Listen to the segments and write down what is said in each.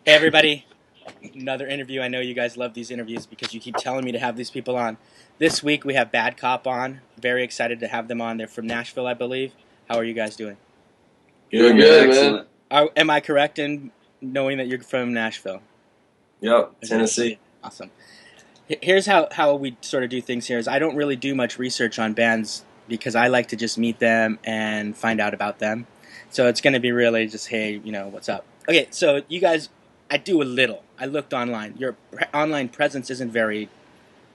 Hey everybody, another interview. I know you guys love these interviews because you keep telling me to have these people on. This week we have Bad Cop on. Very excited to have them on. They're from Nashville, I believe. How are you guys doing? Good, man. Am I correct in knowing that you're from Nashville? Yep, Tennessee. Awesome. Here's how we sort of do things here is I don't really do much research on bands because I like to just meet them and find out about them. So it's going to be really just, hey, what's up? Okay, so you guys, I do a little. I looked online. Your online presence isn't very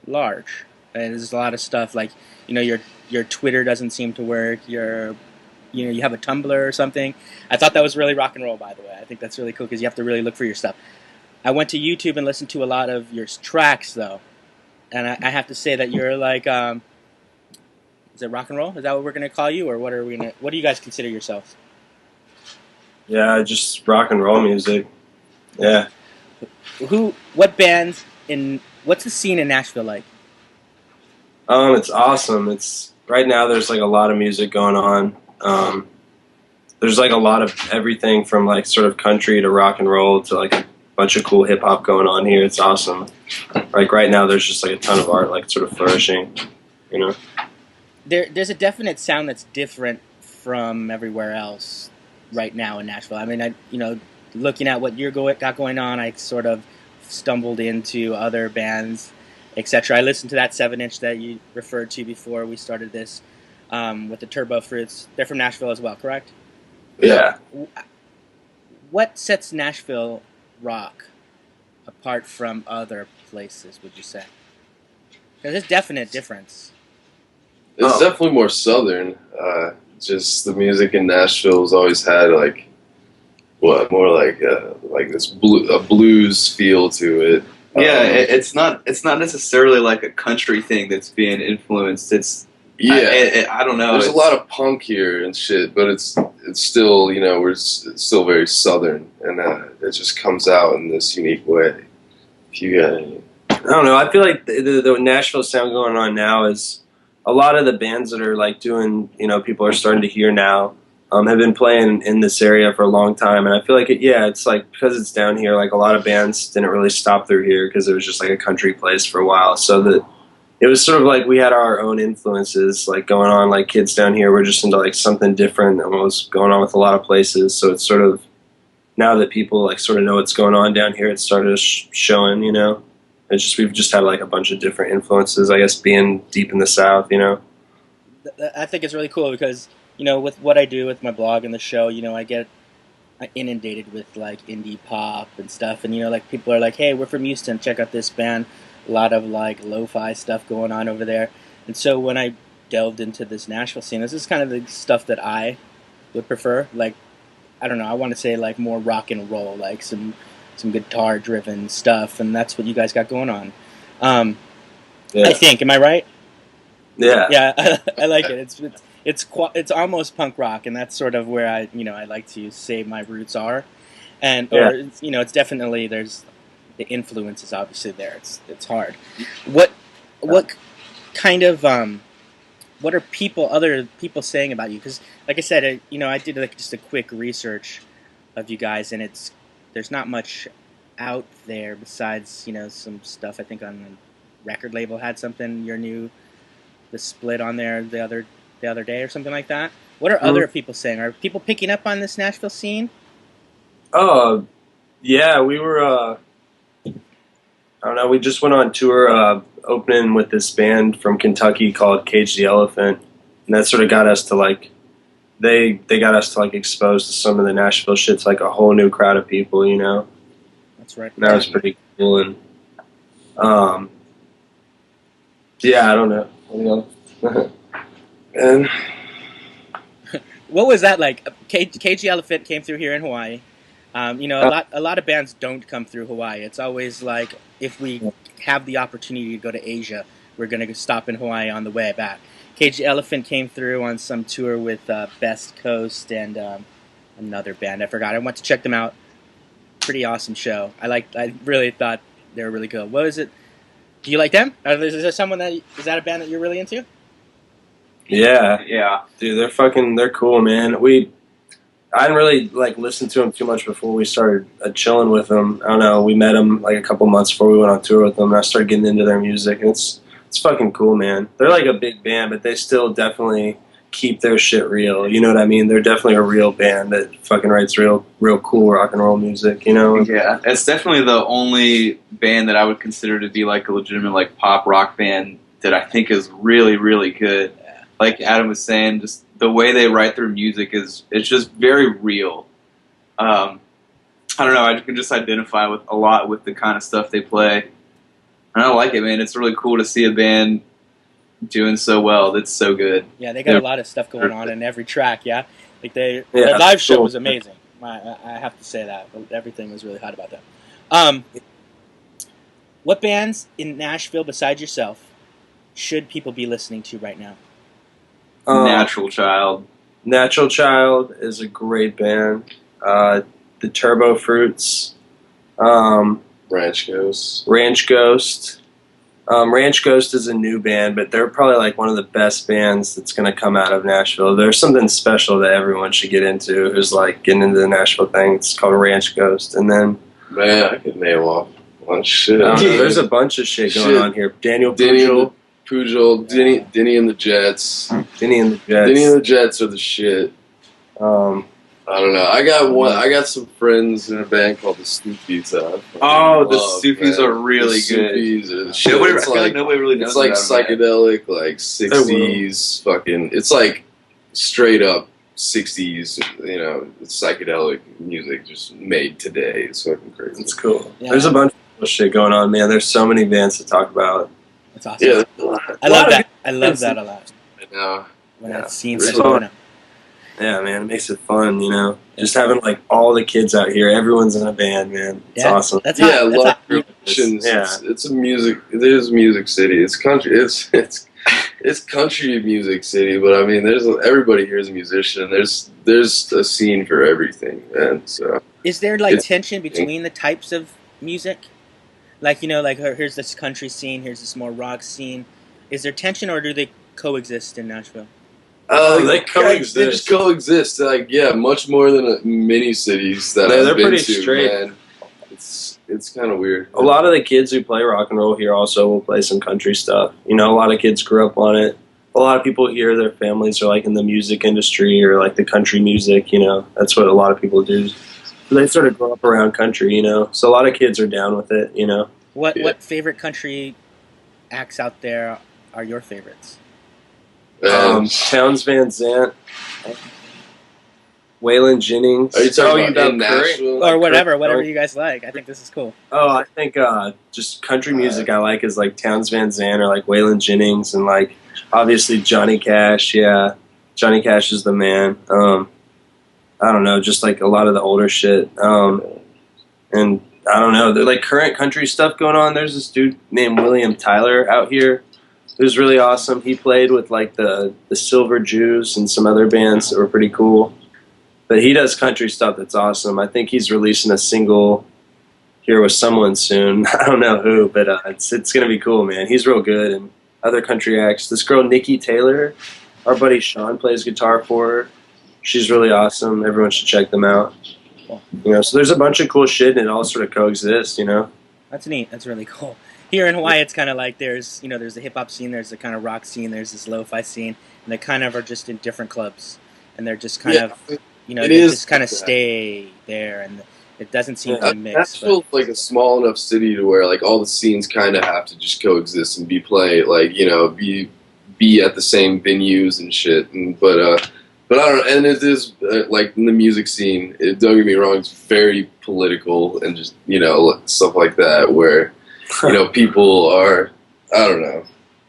large. And there's a lot of stuff like, your Twitter doesn't seem to work. You have a Tumblr or something. I thought that was really rock and roll, by the way. I think that's really cool because you have to really look for your stuff. I went to YouTube and listened to a lot of your tracks, though. And I have to say that you're like, is it rock and roll? Is that what we're going to call you? Or what do you guys consider yourselves? Yeah, just rock and roll music. Yeah. What's the scene in Nashville like? It's awesome. Right now there's like a lot of music going on. There's like a lot of everything from like sort of country to rock and roll to like a bunch of cool hip hop going on here. It's awesome. Like right now there's just like a ton of art like sort of flourishing, There's a definite sound that's different from everywhere else right now in Nashville. I mean, looking at what got going on, I sort of stumbled into other bands, etc. I listened to that 7-inch that you referred to before we started this with the Turbo Fruits. They're from Nashville as well, correct? Yeah. What sets Nashville rock apart from other places, would you say? There's a definite difference. It's definitely more southern. Just the music in Nashville has always had more like this a blues feel to it. Yeah, it's not necessarily like a country thing that's being influenced. It's I don't know. There's a lot of punk here and shit, but it's still it's still very southern, and it just comes out in this unique way. If you got any, I don't know. I feel like the Nashville sound going on now is a lot of the bands that are like doing, people are starting to hear now, have been playing in this area for a long time. And I feel like, it's like because it's down here, like a lot of bands didn't really stop through here because it was just like a country place for a while. So that it was sort of like we had our own influences like going on, like kids down here were just into like something different than what was going on with a lot of places. So it's sort of now that people like sort of know what's going on down here, it started showing, we've just had like a bunch of different influences, I guess, being deep in the South, I think it's really cool because, with what I do with my blog and the show, I get inundated with like indie pop and stuff. And, like people are like, hey, we're from Houston. Check out this band. A lot of like lo-fi stuff going on over there. And so when I delved into this Nashville scene, this is kind of the stuff that I would prefer. Like, I don't know, I want to say like more rock and roll, like some guitar-driven stuff, and that's what you guys got going on. Yeah. I think, am I right? Yeah. Yeah, I like it. It's almost punk rock, and that's sort of where I like to say my roots are, it's definitely there's the influence is obviously there. It's hard. What kind of what are other people saying about you? Because like I said, I did like just a quick research of you guys, and there's not much out there besides, some stuff I think on the record label had something, the split on there the other day or something like that. What are other people saying? Are people picking up on this Nashville scene? Oh, yeah, we were, I don't know, we just went on tour opening with this band from Kentucky called Cage the Elephant, and that sort of got us to like, they got us to like expose to some of the Nashville shit to like a whole new crowd of people, That's right. And that was pretty cool. And I don't know. and what was that like? Cage the Elephant came through here in Hawaii. A lot of bands don't come through Hawaii. It's always like if we have the opportunity to go to Asia, we're going to stop in Hawaii on the way back. Cage the Elephant came through on some tour with Best Coast and another band. I forgot. I went to check them out. Pretty awesome show. I really thought they were really cool. What is it? Do you like them? Is there someone is that a band that you're really into? Yeah. Dude, they're cool, man. I didn't really like listen to them too much before we started chilling with them. I don't know. We met them like a couple months before we went on tour with them, and I started getting into their music. And it's fucking cool, man. They're like a big band, but they still definitely keep their shit real. You know what I mean? They're definitely a real band that fucking writes real cool rock and roll music. You know? Yeah, it's definitely the only band that I would consider to be like a legitimate like pop rock band that I think is really, really good. Like Adam was saying, just the way they write their music it's just very real. I don't know, I can just identify with a lot with the kind of stuff they play. And I like it, man. It's really cool to see a band doing so well. That's so good. Yeah, they got a lot of stuff going on in every track, yeah? Like the Yeah, live show cool. was amazing. I have to say that. Everything was really hot about that. What bands in Nashville besides yourself should people be listening to right now? Natural Child. Natural Child is a great band. The Turbo Fruits. Ranch Ghost. Ranch Ghost. Ranch Ghost is a new band, but they're probably like one of the best bands that's going to come out of Nashville. There's something special that everyone should get into who's like getting into the Nashville thing. It's called Ranch Ghost. And then, Man, I could name off one shit. there's a bunch of shit going on here. Daniel Denny Pujol, Denny and the Jets. Denny and the Jets. Denny and the Jets are the shit. I don't know. I got some friends in a band called the Stoopies. Oh, the Stoopies are really good. Stoopies are the shit. Nobody, I feel like nobody really knows It's like about them yet. psychedelic, like 60s fucking. It's like straight up 60s, you know, psychedelic music just made today. It's fucking crazy. It's cool. Yeah. There's a bunch of cool shit going on, man. There's so many bands to talk about. That's awesome. Yeah, I love that. I love that a lot. I know. When Yeah. that scene It's starts fun. going up. Yeah, man, it makes it fun, you know. Just having like all the kids out here, everyone's in a band, man. It's Yeah. awesome. That's hot. Yeah, That's love hot. musicians. Yeah. It's a music. It is music city. It's country. It's country music city. But I mean, everybody here is a musician. There's a scene for everything, man. So Is there like It's- tension between the types of music? Like, you know, like here's this country scene, here's this more rock scene. Is there tension or do they coexist in Nashville? They coexist. They just coexist. Like, yeah, much more than many cities that They're I've been pretty to. straight. Man. It's kind of weird. A lot of the kids who play rock and roll here also will play some country stuff. You know, a lot of kids grew up on it. A lot of people here, their families are like in the music industry or like the country music, you know. That's what a lot of people do. They sort of grow up around country, you know. So a lot of kids are down with it, you know. What favorite country acts out there are your favorites? Towns Van Zandt, Waylon Jennings. Are you talking about in Curry? Nashville? Or whatever Curry. you guys like. I think this is cool. Oh, I think just country music I like is like Towns Van Zandt or like Waylon Jennings and like obviously Johnny Cash. Yeah, Johnny Cash is the man. I don't know, just like a lot of the older shit. And I don't know, they're like current country stuff going on. There's this dude named William Tyler out here who's really awesome. He played with like the Silver Jews and some other bands that were pretty cool. But he does country stuff that's awesome. I think he's releasing a single here with someone soon. I don't know who, but it's going to be cool, man. He's real good. And other country acts. This girl, Nikki Taylor, our buddy Sean plays guitar for her. She's really awesome. Everyone should check them out. You know, so there's a bunch of cool shit, and it all sort of coexists, you know? That's neat. That's really cool. Here in Hawaii, it's kind of like there's the hip-hop scene, there's the kind of rock scene, there's this lo-fi scene, and they kind of are just in different clubs. And they're just kind of, you know, it they is just kind of like that. stay there, and it doesn't seem to mix. Nashville's like a small enough city to where like all the scenes kind of have to just coexist and be played, like, you know, be at the same venues and shit. But I don't know, and it is like in the music scene. Don't get me wrong; it's very political and just, you know, stuff like that. Where, you know, people are, I don't know.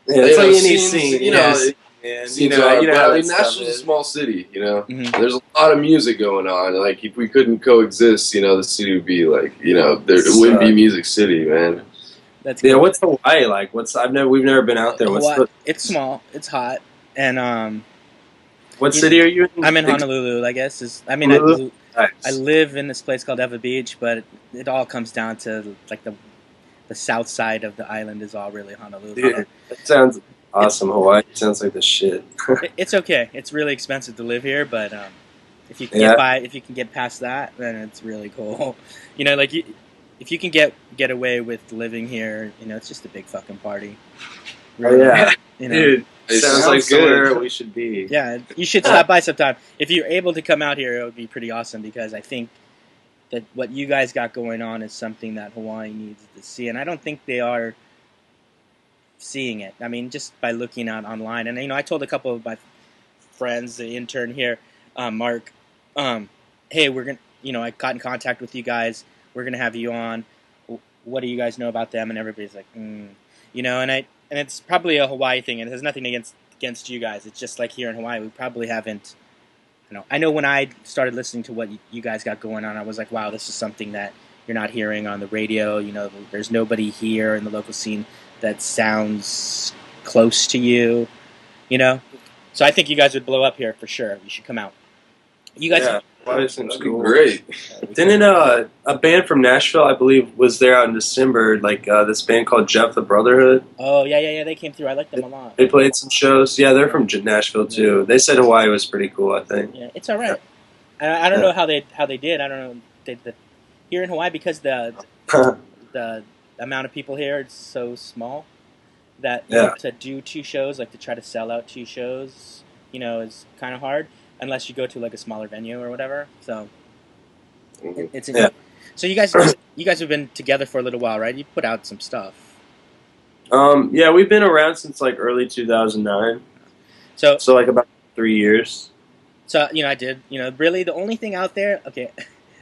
Yeah, it's You like know, any scenes, scene, you yes. know. Man, Scenes you know are, but how I mean, that stuff Nashville's a is. small city, you know. Mhm. There's a lot of music going on. Like, if we couldn't coexist, you know, the city would be like, you know, it wouldn't be Music City, man. That's Yeah, cool. what's Hawaii like? We've never been out there. It's small, it's hot, and What city are you in? I'm in Honolulu, I guess. Honolulu? Nice. I live in this place called Eva Beach, but it all comes down to like the south side of the island is all really Honolulu. Dude, that sounds awesome. Hawaii sounds like the shit. It's okay. It's really expensive to live here, but If you can get by, if you can get past that, then it's really cool. You know, like if you can get away with living here, you know, it's just a big fucking party. Really, you know, dude, It sounds like where we should be. Yeah, you should stop by sometime. If you're able to come out here, it would be pretty awesome because I think that what you guys got going on is something that Hawaii needs to see, and I don't think they are seeing it. I mean, just by looking out online, and you know, I told a couple of my friends, the intern here, Mark, hey, we're gonna, you know, I got in contact with you guys. We're gonna have you on. What do you guys know about them? And everybody's like, you know, and it's probably a Hawaii thing, and it has nothing against you guys. It's just like here in Hawaii, we probably haven't. You know, I know when I started listening to what you guys got going on, I was like, wow, this is something that you're not hearing on the radio. You know, there's nobody here in the local scene that sounds close to you. You know, so I think you guys would blow up here for sure. You should come out. You guys, Hawaii seems cool. Great. Didn't a band from Nashville, I believe, was there out in December? Like this band called Jeff the Brotherhood. Oh yeah, they came through. I like them a lot. They played some shows. Yeah, they're from Nashville too. They said Hawaii was pretty cool. I think. Yeah, it's all right. I don't know how they did. I don't know here in Hawaii because the amount of people here is so small that to do 2 shows, like to try to sell out 2 shows, you know, is kind of hard unless you go to like a smaller venue or whatever. So it's So you guys have been together for a little while, right? You put out some stuff. Yeah, we've been around since like early 2009. So like about 3 years. So, you know, I did, you know, really the only thing out there, okay,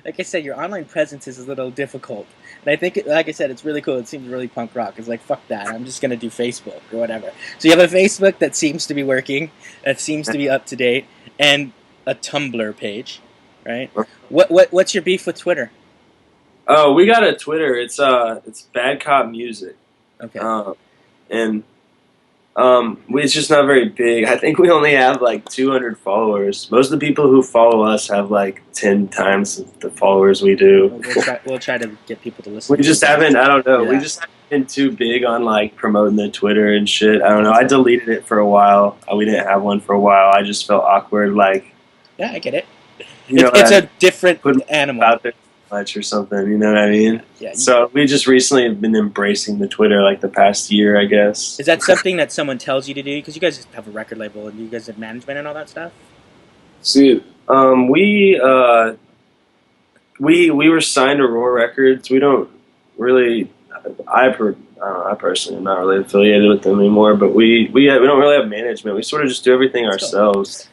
like I said, your online presence is a little difficult. And I think, like I said, it's really cool. It seems really punk rock. It's like, fuck that. I'm just going to do Facebook or whatever. So you have a Facebook that seems to be working, that seems to be up to date, and a Tumblr page, right? What's your beef with Twitter? Oh, we got a Twitter. It's Bad Cop Music. Okay. It's just not very big. I think we only have like 200 followers. Most of the people who follow us have like 10 times the followers we do. We'll try to get people to listen. We just haven't. I don't know. Yeah. We just haven't been too big on like promoting the Twitter and shit. I don't know. I deleted it for a while. We didn't have one for a while. I just felt awkward. Like, yeah, I get it. You know, it's a different animal out there much or something. You know what I mean? Yeah. So we just recently have been embracing the Twitter like the past year, I guess. Is that something that someone tells you to do? Because you guys have a record label and you guys have management and all that stuff. See, we were signed to Roar Records. We don't really. I personally am not really affiliated with them anymore. But we don't really have management. We sort of just do everything ourselves.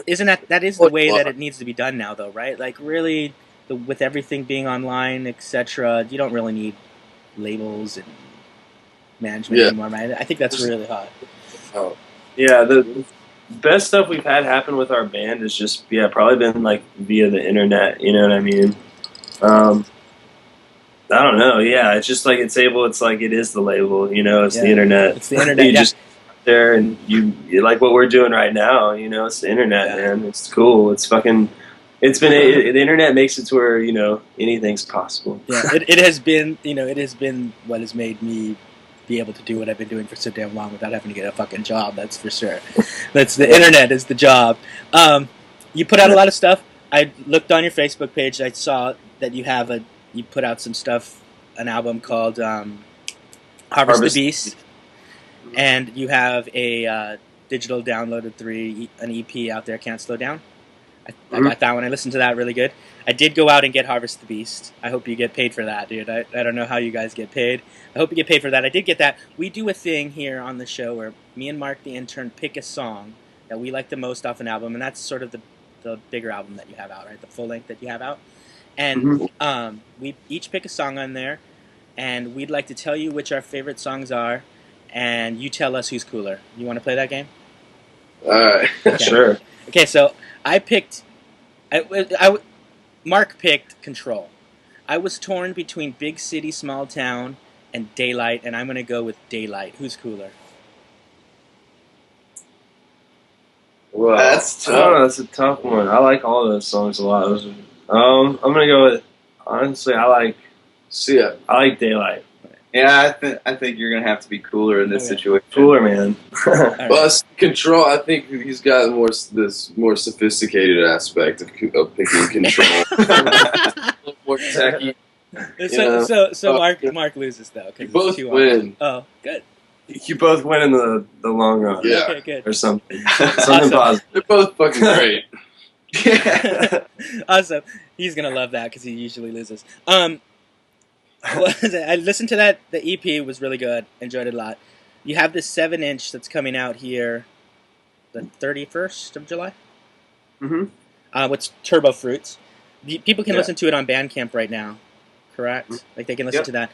Isn't that is the way that it needs to be done now, though, right? Like really. With everything being online, etc., you don't really need labels and management anymore, right? I think that's really hot. Oh. Yeah, the best stuff we've had happen with our band is just probably been like via the internet. You know what I mean? I don't know. Yeah, it's just like it's like it is the label. You know, it's the internet. It's the internet. You just there and you like what we're doing right now. You know, it's the internet, man. It's cool. It's fucking. It's been the internet makes it to where anything's possible. Yeah, it has been what has made me be able to do what I've been doing for so damn long without having to get a fucking job. That's for sure. That's the internet is the job. You put out a lot of stuff. I looked on your Facebook page. I saw that you put out some stuff, an album called Harvest the Beast, and you have a digital downloaded 3 an EP out there. Can't Slow Down. I got that one. I listened to that really good. I did go out and get Harvest the Beast. I hope you get paid for that, dude. I don't know how you guys get paid. I hope you get paid for that. I did get that. We do a thing here on the show where me and Mark, the intern, pick a song that we like the most off an album, and that's sort of the bigger album that you have out, right? The full length that you have out. And we each pick a song on there, and we'd like to tell you which our favorite songs are, and you tell us who's cooler. You want to play that game? All right. Okay. Sure. Okay, so Mark picked Control. I was torn between Big City, Small Town, and Daylight, and I'm going to go with Daylight. Who's cooler? Well, That's tough. I don't know, that's a tough one. I like all those songs a lot. I'm going to go with, honestly, I like Daylight. Yeah, I think you're gonna have to be cooler in this Okay. situation. Cooler, man. All right. Bus control. I think he's got this more sophisticated aspect of picking control. A little more techy. So Oh, Mark loses though You because both it's too win. Oh, good. You both win in the long run. Yeah. Okay, good. Or something. Awesome. Something positive. They're both fucking great. Awesome. He's gonna love that because he usually loses. I listened to that. The EP was really good. Enjoyed it a lot. You have this 7-inch that's coming out here, the 31st of July. Mm-hmm. With Turbo Fruits. People can Yeah. listen to it on Bandcamp right now. Correct? Like they can listen Yep. to that.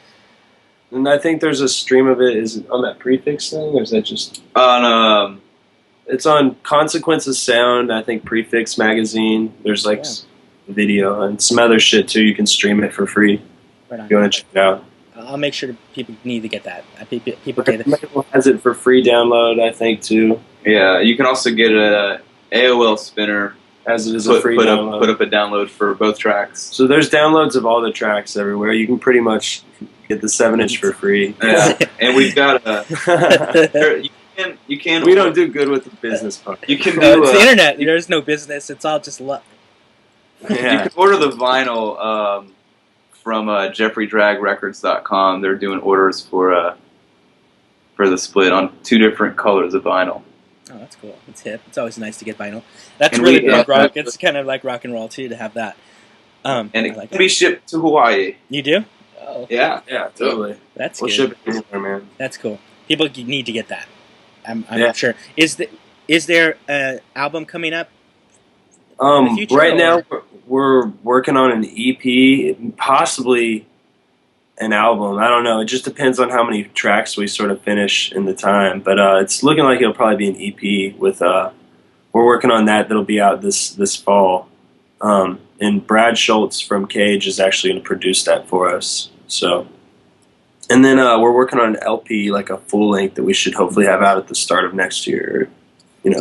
And I think there's a stream of it. Is it on that prefix thing, or is that just On It's on Consequences Sound, I think Prefix Magazine. There's like video and some other shit too. You can stream it for free Right on. if you want to check it out. I'll make sure people need to get that. People get it. Michael has it for free download, I think, too. yeah, you can also get a AOL spinner. As it is a free download. Put up a download for both tracks. So there's downloads of all the tracks everywhere. You can pretty much get the 7-inch for free. Yeah, and we've got you can We don't do good with the business part. You can No, do it's the internet. There's no business. It's all just luck. You Yeah. can order the vinyl from JeffreyDragRecords.com. They're doing orders for the split on 2 different colors of vinyl. Oh, that's cool. It's hip. It's always nice to get vinyl. That's And really we- punk yeah. rock. It's kind of like rock and roll too to have that. And I it like can that. be shipped to Hawaii. You do? Oh, Yeah. Yeah, totally. that's We'll good. ship it anywhere, man. That's cool. People need to get that. I'm Yeah. sure. Is there an album coming up? In the future, Right or- now, we're working on an EP, possibly an album. I don't know. It just depends on how many tracks we sort of finish in the time. But it's looking like it'll probably be an EP with. We're working on that. That'll be out this fall. And Brad Schultz from Cage is actually going to produce that for us. So, and then we're working on an LP, like a full length that we should hopefully have out at the start of next year.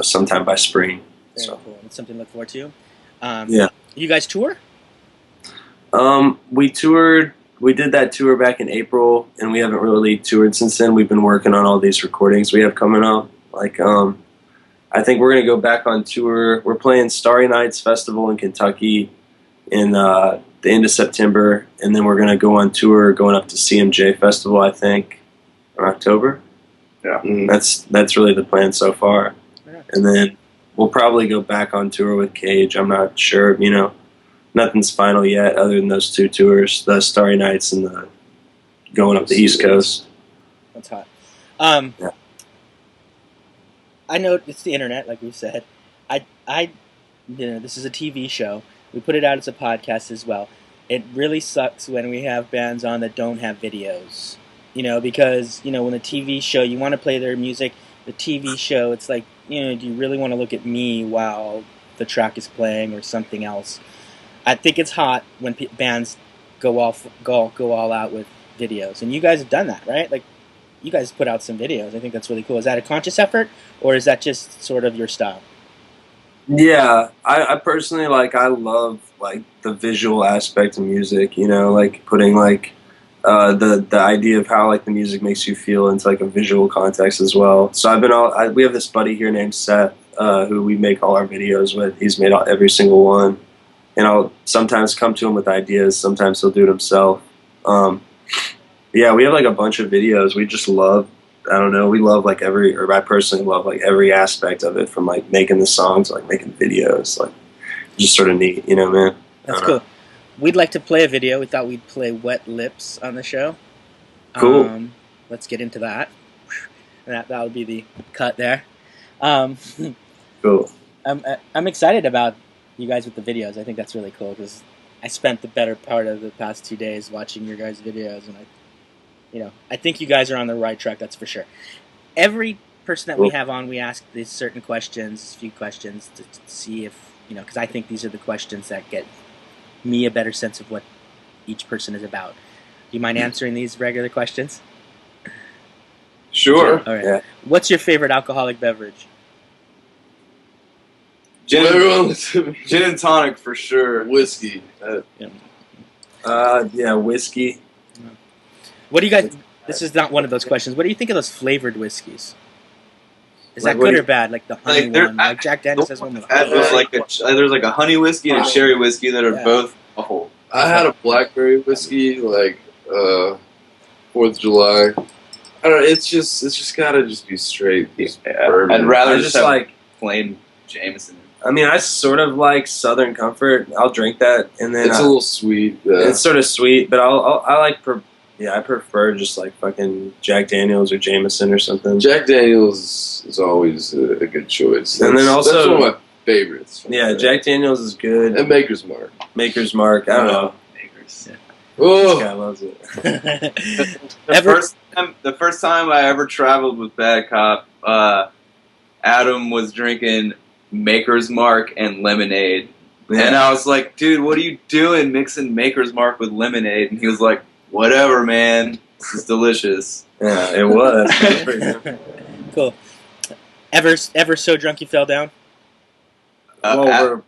Sometime by spring. Very So. cool. It's something to look forward to. Yeah. You guys tour? We toured. We did that tour back in April, and we haven't really toured since then. We've been working on all these recordings we have coming up. Like, I think we're gonna go back on tour. We're playing Starry Nights Festival in Kentucky in the end of September, and then we're gonna go on tour, going up to CMJ Festival, I think, in October. Yeah. That's really the plan so far. Yeah. And then we'll probably go back on tour with Cage. I'm not sure, nothing's final yet other than those 2 tours, the Starry Nights and the going up the East Coast. That's hot. Yeah. I know it's the internet, like we said. This is a TV show. We put it out as a podcast as well. It really sucks when we have bands on that don't have videos. Because, when the TV show, you want to play their music, the TV show, it's like, do you really want to look at me while the track is playing or something else? I think it's hot when bands go all out with videos. And you guys have done that, right? Like, you guys put out some videos. I think that's really cool. Is that a conscious effort, or is that just sort of your style? Yeah, I personally, I love, the visual aspect of music, putting, the idea of how, the music makes you feel into, a visual context as well. So we have this buddy here named Seth, who we make all our videos with. He's made every single one. And I'll sometimes come to him with ideas. Sometimes he'll do it himself. Yeah, we have, a bunch of videos. We just love, I don't know, we love, I personally love, every aspect of it, from, making the songs, making videos, just sort of neat, man? That's cool. We'd like to play a video. We thought we'd play Wet Lips on the show. Cool. Let's get into that. That would be the cut there. Cool. I'm excited about you guys with the videos. I think that's really cool because I spent the better part of the past 2 days watching your guys' videos, and I think you guys are on the right track. That's for sure. Every person that we have on, we ask these certain questions, a few questions to see if because I think these are the questions that get me a better sense of what each person is about. Do you mind answering these regular questions? Sure. All right. Yeah. What's your favorite alcoholic beverage? Everyone listen to me. Gin and tonic for sure. Whiskey. Yeah, whiskey. What do you guys? This is not one of those questions. What do you think of those flavored whiskeys? Is Like, that what good do or bad? Like the honey Like, there- one. Like Jack Daniels has one with There's honey. there's like a honey whiskey and a sherry whiskey that are Yeah. both awful. I had a blackberry whiskey like 4th of July. I don't know. It's just gotta just be straight. Just bourbon. I'd rather I just just have like. plain Jameson. I mean, I sort of like Southern Comfort. I'll drink that, and then It's a little sweet. it's sort of sweet, but I like. I prefer just like fucking Jack Daniels or Jameson or something. Jack Daniels is always a good choice. And then also- that's one of my favorites. Yeah, Jack Daniels is good. and Maker's Mark. Maker's Mark. I don't know. Makers. This Oh, guy loves it. The first time I ever traveled with Bad Cop, Adam was drinking Maker's Mark and lemonade. And I was like, dude, what are you doing mixing Maker's Mark with lemonade? And he was like, whatever, man. This is delicious. Yeah, it was. It was pretty good. Cool. Ever so drunk you fell down? Well,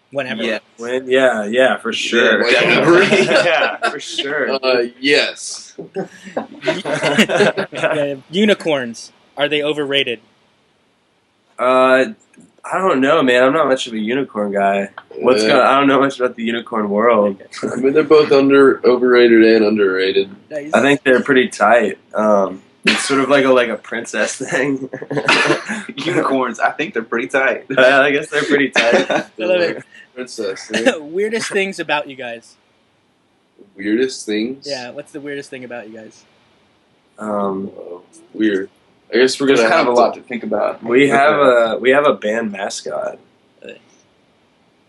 Whenever. Yeah. yeah, for sure. Yeah, definitely. Yeah, for sure. yes. Unicorns. Are they overrated? I don't know, man. I'm not much of a unicorn guy. I don't know much about the unicorn world. I mean, they're both overrated and underrated. Nice. I think they're pretty tight. It's sort of like a princess thing. Unicorns, I think they're pretty tight. I guess they're pretty tight. I love it. Princess. Yeah. Weirdest things about you guys. Weirdest things. Yeah, what's the weirdest thing about you guys? Weird. I guess we're There's gonna kind have of a lot to think about. we have a band mascot.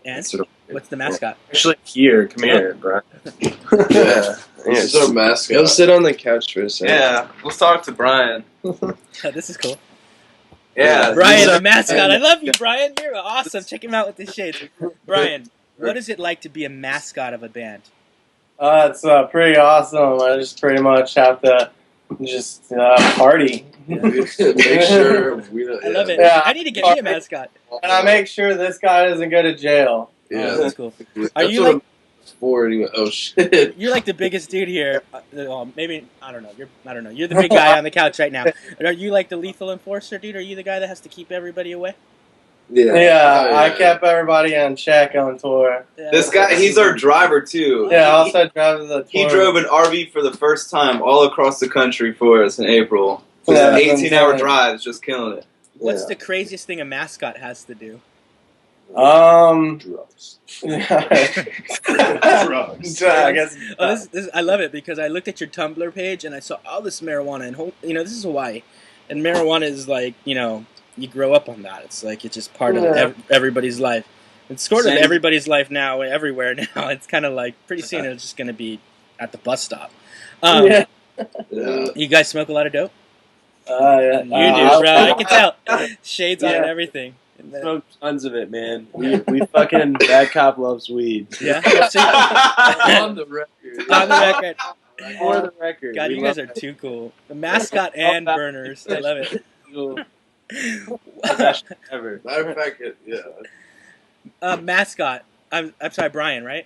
And Sort of, what's the mascot? actually, come here, Brian. Yeah. This is our mascot. Go sit on the couch for a second. Yeah, let's talk to Brian. Oh, this is cool. Yeah, Brian, the mascot. I love you, Brian. You're awesome. Check him out with the shades. Brian, what is it like to be a mascot of a band? It's pretty awesome. I just pretty much have to just party. Make sure we don't. I love it. Yeah. I need to get me a mascot. And I make sure this guy doesn't go to jail. Yeah, Oh, that's cool. That's Are you what like- I'm for anyway. Oh shit. You're like the biggest dude here. Maybe I don't know. You're the big guy on the couch right now. Are you like the lethal enforcer, dude? Are you the guy that has to keep everybody away? Yeah, I kept everybody on check on tour. Yeah. This guy, he's our driver too. Yeah, I also drove the tour. He drove an RV for the first time all across the country for us in April. Yeah, that's 18-hour insane. drives, just killing it. What's the craziest thing a mascot has to do? Drugs. Drugs. I guess. Oh, this I love it because I looked at your Tumblr page and I saw all this marijuana and this is Hawaii, and marijuana is like you grow up on that. It's like it's just part of everybody's life. It's sort of everybody's life now, everywhere now. It's kind of like pretty soon it's just gonna be at the bus stop. Yeah. You guys smoke a lot of dope? Yeah. You do, bro. I can tell. Shades on and everything. Smoke tons of it, man. We fucking Bad Cop loves weed. Yeah. On the record. On the record. For the record. God, we you guys love are too cool. The mascot and burners. I love it. best ever. Matter of fact, yeah. Mascot. I'm sorry, Brian, right?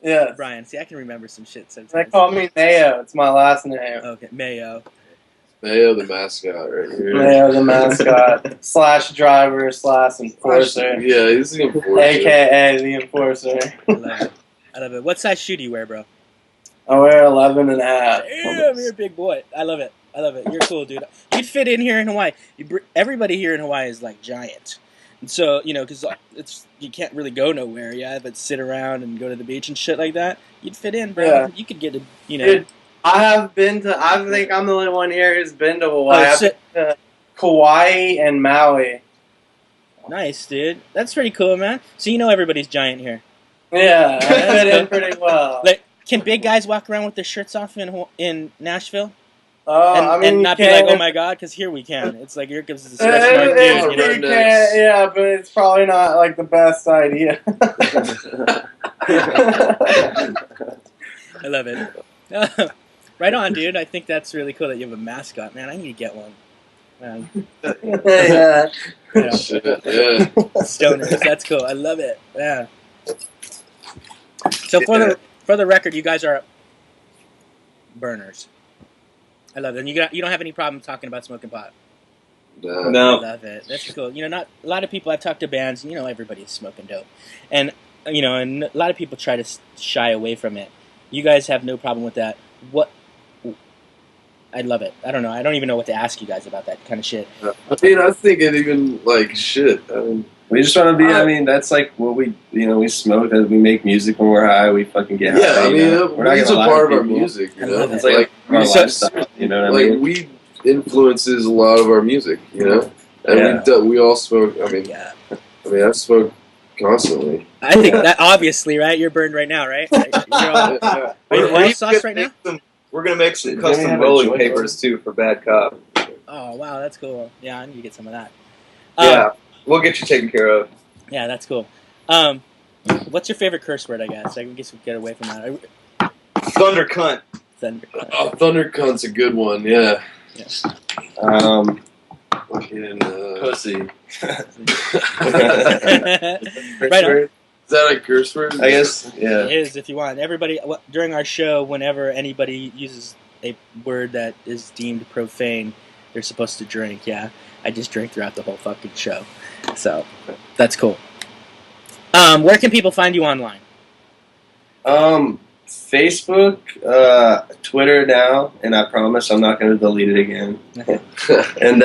Yeah. Brian. See, I can remember some shit They sometimes. call me Mayo. It's my last name. Okay, Mayo. Mayo, the mascot, right here. Mayo, the mascot / driver / enforcer, Yeah, he's the enforcer. AKA the enforcer. I love it. What size shoe do you wear, bro? I wear 11 and a half. Damn, you're a big boy. I love it. You're cool, dude. You'd fit in here in Hawaii. Everybody here in Hawaii is like giant. And so, because you can't really go nowhere, but sit around and go to the beach and shit like that. You'd fit in, bro. Yeah. You could get Dude, I think I'm the only one here who's been to Hawaii. Oh, I've been to Kauai and Maui. Nice, dude. That's pretty cool, man. So everybody's giant here. Yeah, I fit in pretty well. Like, can big guys walk around with their shirts off in Nashville? I mean, and you not be can't- like, oh my god, because here we can. It's like, here comes the stretch mark dude. you can't, yeah, but it's probably not like the best idea. I love it. Right on, dude. I think that's really cool that you have a mascot, man. I need to get one. Yeah. Shit, yeah. Stoners, that's cool. I love it. Yeah. So for the record, you guys are burners. I love it. And you don't have any problem talking about smoking pot. Nah. No. I love it. That's cool. Not a lot of people. I've talked to bands. Everybody's smoking dope, and and a lot of people try to shy away from it. You guys have no problem with that. What? I love it. I don't know. I don't even know what to ask you guys about that kind of shit. I mean, I think it even like shit. I mean, We just want to be. I mean, that's like what we smoke. As we make music when we're high, we fucking get high. yeah, I mean, We're not it's a gonna lie part to of our people. music. You I know, love it. It's like our we- lifestyle. You know what I like mean? weed influences a lot of our music. You know, and Yeah. we all smoke. I mean, Yeah. I smoke constantly. I think that obviously, right? You're burned right now, right? You're all, are you We're sauce right now? We're gonna make some Jimmy custom have a rolling joint papers too for Bad Cop. Oh wow, that's cool. Yeah, I need to get some of that. Yeah, we'll get you taken care of. Yeah, that's cool. What's your favorite curse word? I guess we get away from that. Thunder cunt. Thunder. Oh, Thunder Cunt's a good one. Yeah. Fucking. Pussy. Right on. Is that a curse word? I guess. Yeah. It is if you want. Everybody during our show, whenever anybody uses a word that is deemed profane, they're supposed to drink. Yeah, I just drink throughout the whole fucking show, so that's cool. Where can people find you online? Facebook, Twitter now, and I promise I'm not going to delete it again. Okay. And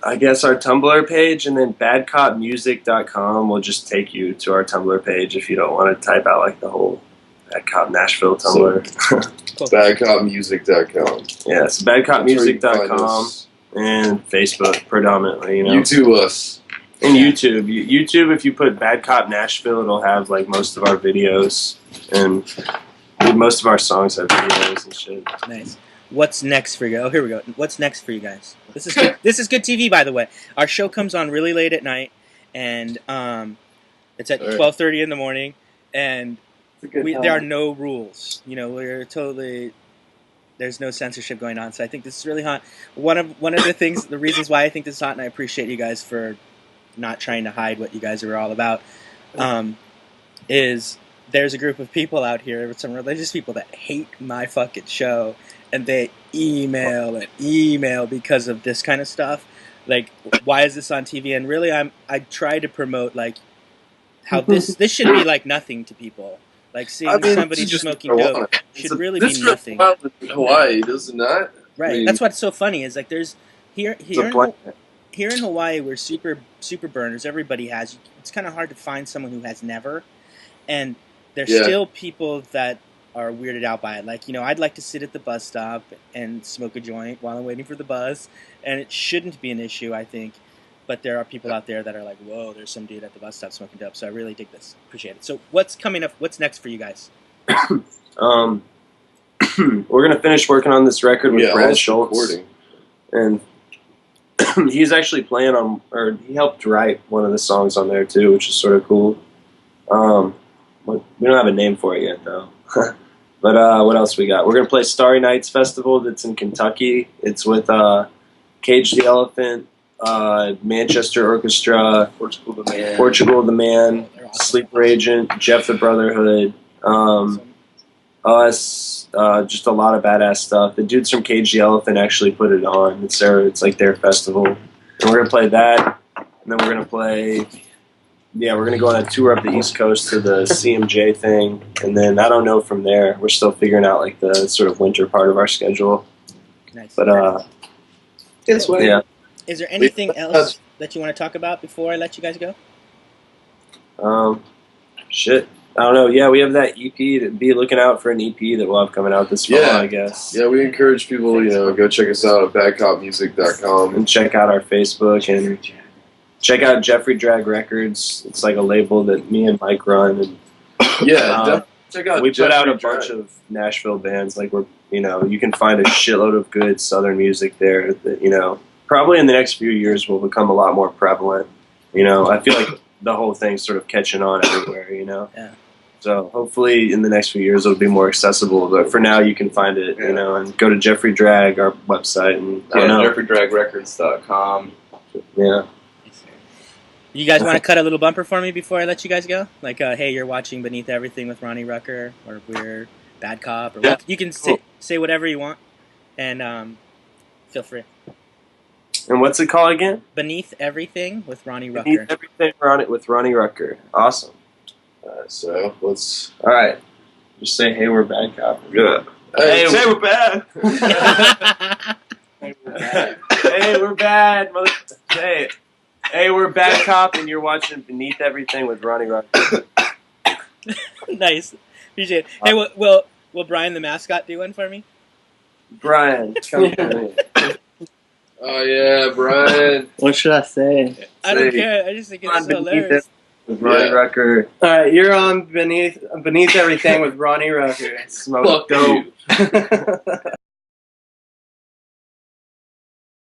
I guess our Tumblr page, and then badcopmusic.com will just take you to our Tumblr page if you don't want to type out like the whole Cop Nashville Tumblr. Badcopmusic.com. Yeah, so badcopmusic.com and Facebook predominantly. YouTube us. And YouTube. YouTube, if you put Bad Cop Nashville, it'll have like most of our videos, and most of our songs have videos and shit. Nice. What's next for you? Oh, here we go. What's next for you guys? This is good. This is good TV, by the way. Our show comes on really late at night, and it's at 12:30 in the morning, and there are no rules. We're totally. There's no censorship going on, so I think this is really hot. One of the things, the reasons why I think this is hot, and I appreciate you guys for not trying to hide what you guys are all about, is there's a group of people out here, some religious people that hate my fucking show, and they email and email because of this kind of stuff. Like, why is this on TV? And really, I try to promote like how this should be like nothing to people. Like seeing somebody smoking dope should really be nothing. In Hawaii, does it not? Right. I mean, that's what's so funny is like there's here in Hawaii we're super burners. Everybody has. It's kind of hard to find someone who has never, and there's still people that are weirded out by it. Like, I'd like to sit at the bus stop and smoke a joint while I'm waiting for the bus, and it shouldn't be an issue, I think. But there are people out there that are like, whoa, there's some dude at the bus stop smoking dope. So I really dig this. Appreciate it. So what's coming up? What's next for you guys? We're gonna finish working on this record with Brad Schultz, and he's actually playing on, or he helped write one of the songs on there too, which is sort of cool. We don't have a name for it yet though. But what else we got? We're gonna play Starry Nights Festival. That's in Kentucky. It's with Cage the Elephant, Manchester Orchestra, Portugal the Man, Sleeper Agent, Jeff the Brotherhood, us, just a lot of badass stuff. The dudes from Cage the Elephant actually put it on. It's like their festival, and we're gonna play that, and then we're gonna play. Yeah, we're gonna go on a tour up the East Coast to the CMJ thing, and then I don't know from there. We're still figuring out like the sort of winter part of our schedule. Nice. But yeah. Is there anything else that you want to talk about before I let you guys go? Shit. I don't know. Yeah, we have that EP. To be looking out for an EP that we'll have coming out this fall, I guess. Yeah, we encourage people, go check us out at badcopmusic.com. And check out our Facebook and check out Jeffrey Drag Records. It's like a label that me and Mike run. And check out. We put out a bunch of Nashville bands. Like you can find a shitload of good Southern music there. That probably in the next few years will become a lot more prevalent. I feel like the whole thing's sort of catching on everywhere. Yeah. So hopefully in the next few years it'll be more accessible. But for now you can find it. And go to Jeffrey Drag, our website, and JeffreyDragRecords.com. Yeah. You guys want to cut a little bumper for me before I let you guys go? Like, hey, you're watching Beneath Everything with Ronnie Rucker, or we're Bad Cop, or you can say whatever you want. and feel free. And what's it called again? Beneath Everything with Ronnie Rucker. Beneath Everything with Ronnie Rucker. Awesome. So let's. All right. Just say, hey, we're bad, Cop. Good. Hey, Hey, we're bad. Hey, we're bad. Hey, we're Bad Cop, and you're watching Beneath Everything with Ronnie Rucker. Nice. Appreciate it. Hey, will Brian the mascot do one for me? Brian, come here. oh yeah, Brian. What should I say? I don't care. I just think it's so hilarious. With Ronnie Yeah. Rucker. All right, you're on Beneath Everything with Ronnie Rucker. Smoke Fuck dope. you.